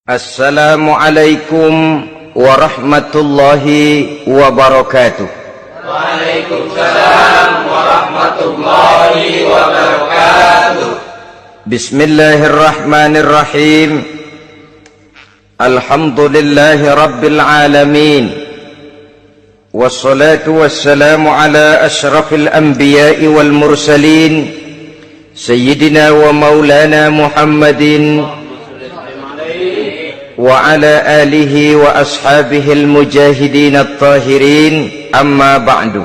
Assalamualaikum warahmatullahi wabarakatuh. Waalaikumsalam warahmatullahi wabarakatuh. Bismillahirrahmanirrahim. Alhamdulillahi rabbil alamin. Wassalatu wassalamu ala ashrafil anbiya'i wal mursalin, Sayyidina wa maulana Muhammadin wa ala alihi wa ashabihil mujahidin at-tahirin, amma ba'du.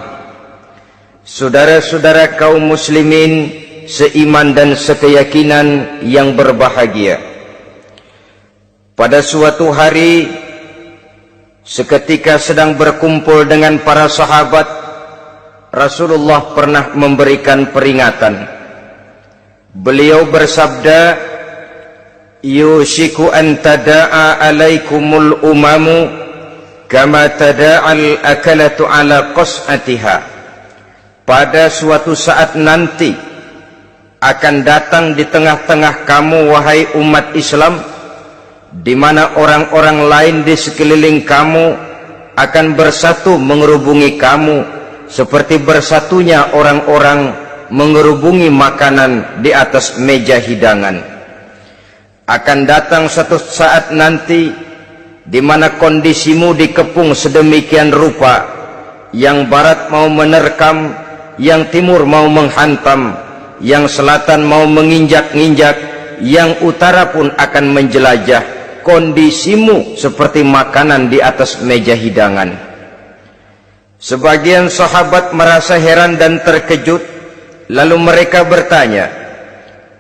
Saudara-saudara kaum muslimin seiman dan sekeyakinan yang berbahagia, pada suatu hari seketika sedang berkumpul dengan para sahabat, Rasulullah pernah memberikan peringatan. Beliau bersabda, yushiku an tada'a alaikumul umamu kama tada'al akalatu ala qas'atiha. Pada suatu saat nanti akan datang di tengah-tengah kamu, wahai umat Islam, di mana orang-orang lain di sekeliling kamu akan bersatu mengerubungi kamu seperti bersatunya orang-orang mengerubungi makanan di atas meja hidangan. Akan datang suatu saat nanti di mana kondisimu dikepung sedemikian rupa, yang barat mau menerkam, yang timur mau menghantam, yang selatan mau menginjak-injak, yang utara pun akan menjelajah. Kondisimu seperti makanan di atas meja hidangan. Sebagian sahabat merasa heran dan terkejut, lalu mereka bertanya,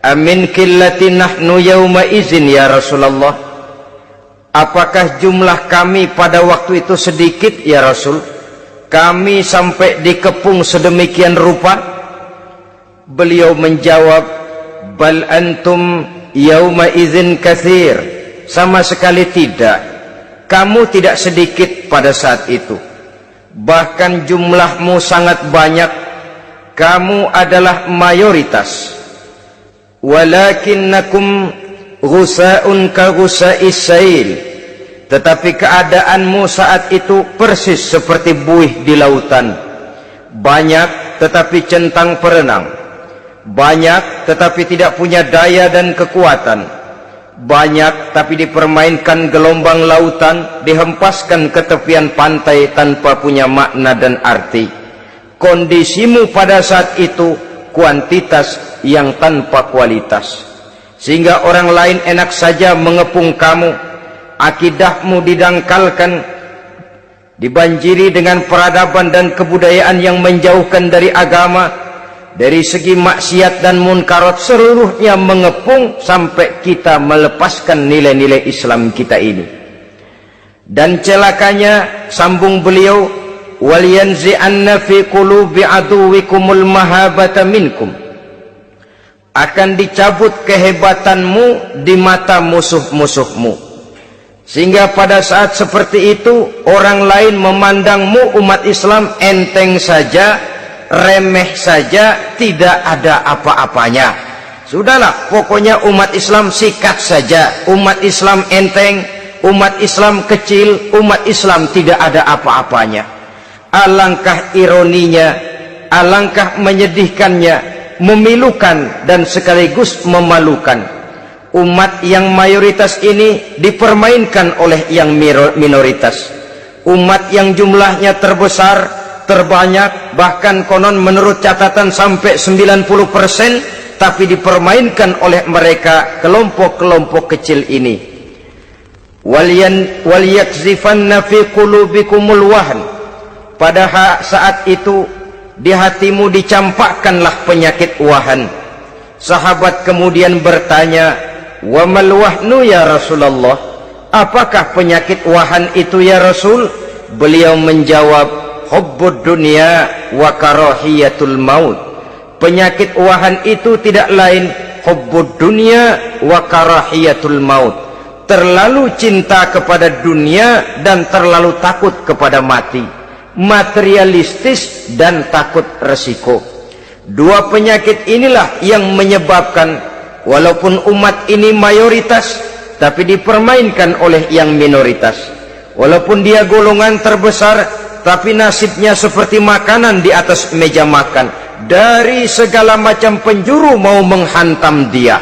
amin qillati nahnu yawma izin ya Rasulullah? Apakah jumlah kami pada waktu itu sedikit ya Rasul? Kami sampai dikepung sedemikian rupa? Beliau menjawab, bal antum yawma izin katsir. Sama sekali tidak. Kamu tidak sedikit pada saat itu. Bahkan jumlahmu sangat banyak. Kamu adalah mayoritas. Walakinnakum ghusa'un ka ghusa'is sail. Tetapi keadaanmu saat itu persis seperti buih di lautan. Banyak tetapi centang perenang. Banyak tetapi tidak punya daya dan kekuatan. Banyak tapi dipermainkan gelombang lautan, dihempaskan ke tepian pantai tanpa punya makna dan arti. Kondisimu pada saat itu kuantitas yang tanpa kualitas, sehingga orang lain enak saja mengepung kamu. Akidahmu didangkalkan, dibanjiri dengan peradaban dan kebudayaan yang menjauhkan dari agama. Dari segi maksiat dan munkarat seluruhnya mengepung sampai kita melepaskan nilai-nilai Islam kita ini. Dan celakanya, sambung beliau, wal yanzi'anna fi qulubi aduwikumul mahabata minkum. Akan dicabut kehebatanmu di mata musuh-musuhmu, sehingga pada saat seperti itu orang lain memandangmu umat Islam enteng saja, remeh saja, tidak ada apa-apanya. Sudahlah, pokoknya umat Islam sikat saja. Umat Islam enteng, umat Islam kecil, umat Islam tidak ada apa-apanya. Alangkah ironinya, alangkah menyedihkannya, memilukan dan sekaligus memalukan. Umat yang mayoritas ini dipermainkan oleh yang minoritas. Umat yang jumlahnya terbesar, terbanyak, bahkan konon menurut catatan sampai 90%, tapi dipermainkan oleh mereka kelompok-kelompok kecil ini. Wal yakzifanna fi qulubikumul wahn. Pada saat itu di hatimu dicampakkanlah penyakit wahan. Sahabat kemudian bertanya, wa mal wahnu ya Rasulullah? Apakah penyakit wahan itu ya Rasul? Beliau menjawab, hubbud dunya wa karahiyatul maut. Penyakit wahan itu tidak lain hubbud dunya wa karahiyatul maut. Terlalu cinta kepada dunia dan terlalu takut kepada mati. Materialistis dan takut resiko. Dua penyakit inilah yang menyebabkan walaupun umat ini mayoritas, tapi dipermainkan oleh yang minoritas. Walaupun dia golongan terbesar, tapi nasibnya seperti makanan di atas meja makan. Dari segala macam penjuru mau menghantam dia.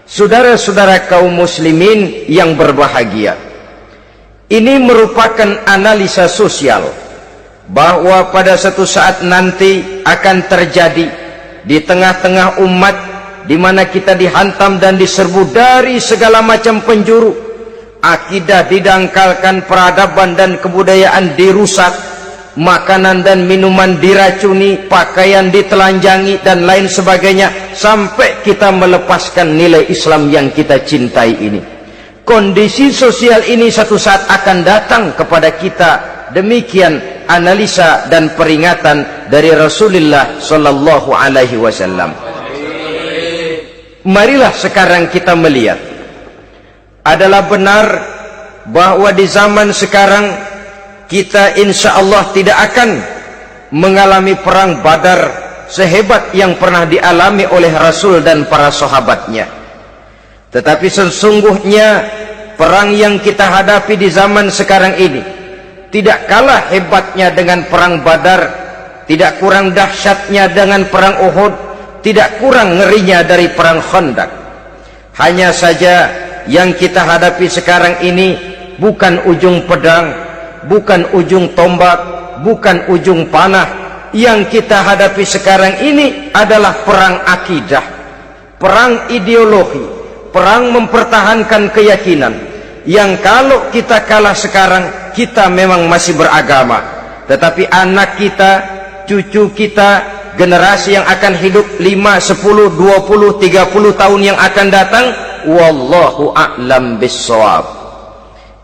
Saudara-saudara kaum muslimin yang berbahagia, ini merupakan analisa sosial bahwa pada suatu saat nanti akan terjadi di tengah-tengah umat di mana kita dihantam dan diserbu dari segala macam penjuru. Akidah didangkalkan, peradaban dan kebudayaan dirusak, makanan dan minuman diracuni, pakaian ditelanjangi dan lain sebagainya, sampai kita melepaskan nilai Islam yang kita cintai ini. Kondisi sosial ini satu saat akan datang kepada kita. Demikian analisa dan peringatan dari Rasulullah sallallahu alaihi wasallam. Marilah sekarang kita melihat, adalah benar bahwa di zaman sekarang kita insya Allah tidak akan mengalami perang Badar sehebat yang pernah dialami oleh Rasul dan para sahabatnya. Tetapi sesungguhnya perang yang kita hadapi di zaman sekarang ini tidak kalah hebatnya dengan perang Badar, tidak kurang dahsyatnya dengan perang Uhud, tidak kurang ngerinya dari perang Khandaq. Hanya saja yang kita hadapi sekarang ini bukan ujung pedang, bukan ujung tombak, bukan ujung panah. Yang kita hadapi sekarang ini adalah perang akidah, perang ideologi, perang mempertahankan keyakinan. Yang kalau kita kalah sekarang, kita memang masih beragama, tetapi anak kita, cucu kita, generasi yang akan hidup 5, 10, 20, 30 tahun yang akan datang, wallahu a'lam bissawab.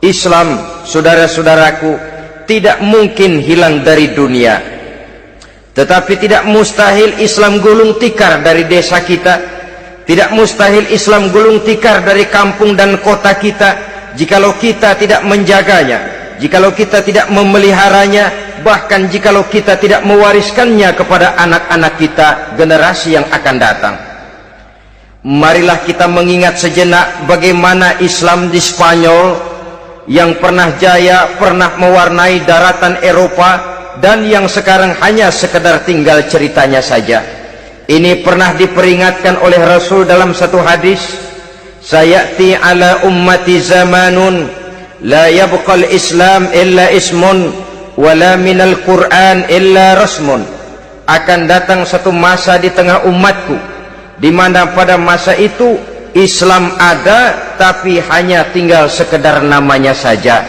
Islam, saudara-saudaraku, tidak mungkin hilang dari dunia, tetapi tidak mustahil Islam gulung tikar dari desa kita, tidak mustahil Islam gulung tikar dari kampung dan kota kita, jikalau kita tidak menjaganya, jikalau kita tidak memeliharanya, bahkan jikalau kita tidak mewariskannya kepada anak-anak kita, generasi yang akan datang. Marilah kita mengingat sejenak bagaimana Islam di Spanyol yang pernah jaya, pernah mewarnai daratan Eropa, dan yang sekarang hanya sekedar tinggal ceritanya saja. Ini pernah diperingatkan oleh Rasul dalam satu hadis, sayati ala ummati zamanun la yabqal Islam illa ismun wala minal Quran illa rasmun. Akan datang satu masa di tengah umatku di mana pada masa itu Islam ada tapi hanya tinggal sekedar namanya saja,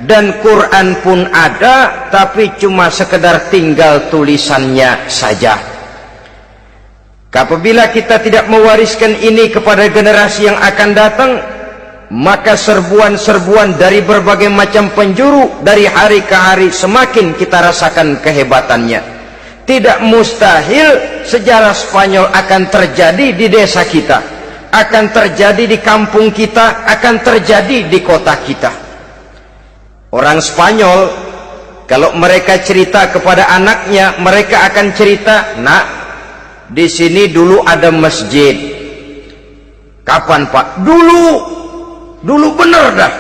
dan Quran pun ada tapi cuma sekedar tinggal tulisannya saja. Apabila kita tidak mewariskan ini kepada generasi yang akan datang, maka serbuan-serbuan dari berbagai macam penjuru dari hari ke hari semakin kita rasakan kehebatannya. Tidak mustahil sejarah Spanyol akan terjadi di desa kita, akan terjadi di kampung kita, akan terjadi di kota kita. Orang Spanyol kalau mereka cerita kepada anaknya, mereka akan cerita, "Nak, di sini dulu ada masjid." "Kapan, Pak?" Dulu bener dah.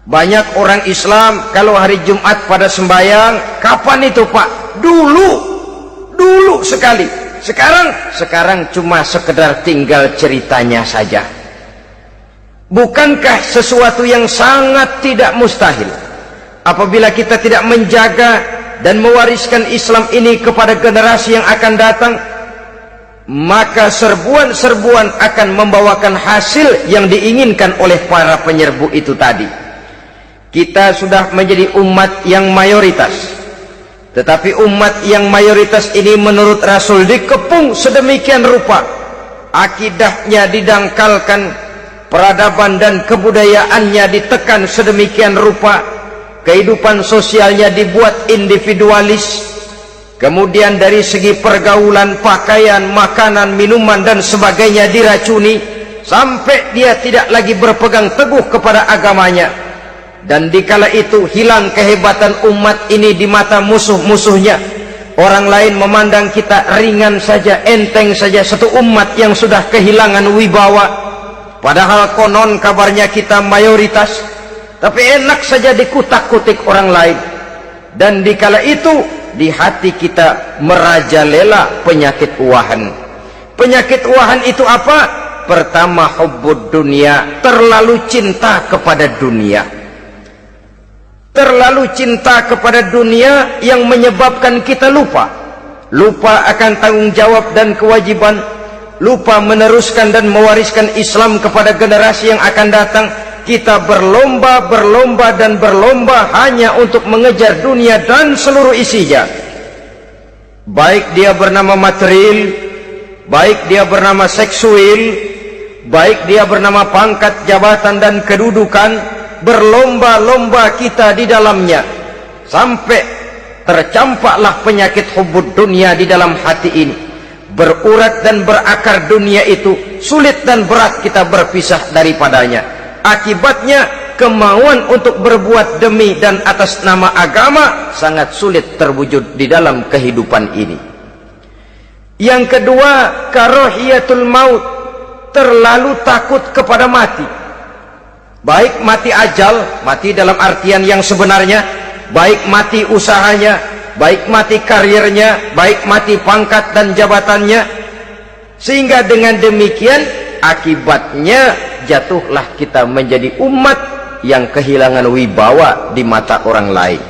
Banyak orang Islam kalau hari Jumat pada sembahyang, "Kapan itu, Pak?" Dulu sekali. Sekarang cuma sekedar tinggal ceritanya saja. Bukankah sesuatu yang sangat tidak mustahil apabila kita tidak menjaga dan mewariskan Islam ini kepada generasi yang akan datang, maka serbuan-serbuan akan membawakan hasil yang diinginkan oleh para penyerbu itu tadi. Kita sudah menjadi umat yang mayoritas, tetapi umat yang mayoritas ini menurut Rasul dikepung sedemikian rupa, akidahnya didangkalkan, peradaban dan kebudayaannya ditekan sedemikian rupa, kehidupan sosialnya dibuat individualis, kemudian dari segi pergaulan, pakaian, makanan, minuman dan sebagainya diracuni, sampai dia tidak lagi berpegang teguh kepada agamanya. Dan dikala itu hilang kehebatan umat ini di mata musuh-musuhnya. Orang lain memandang kita ringan saja, enteng saja, satu umat yang sudah kehilangan wibawa. Padahal konon kabarnya kita mayoritas, tapi enak saja dikutak-kutik orang lain. Dan dikala itu di hati kita merajalela penyakit uahan. Penyakit uahan itu apa? Pertama, hubbud dunia, terlalu cinta kepada dunia. Terlalu cinta kepada dunia yang menyebabkan kita lupa akan tanggung jawab dan kewajiban, lupa meneruskan dan mewariskan Islam kepada generasi yang akan datang. Kita berlomba hanya untuk mengejar dunia dan seluruh isinya, baik dia bernama material, baik dia bernama seksual, baik dia bernama pangkat, jabatan dan kedudukan. Berlomba-lomba kita di dalamnya sampai tercampaklah penyakit hubbud dunia di dalam hati ini. Berurat dan berakar dunia itu, sulit dan berat kita berpisah daripadanya. Akibatnya kemauan untuk berbuat demi dan atas nama agama sangat sulit terwujud di dalam kehidupan ini. Yang kedua, karahiyatul maut, terlalu takut kepada mati. Baik mati ajal, mati dalam artian yang sebenarnya, baik mati usahanya, baik mati karirnya, baik mati pangkat dan jabatannya. Sehingga dengan demikian akibatnya jatuhlah kita menjadi umat yang kehilangan wibawa di mata orang lain.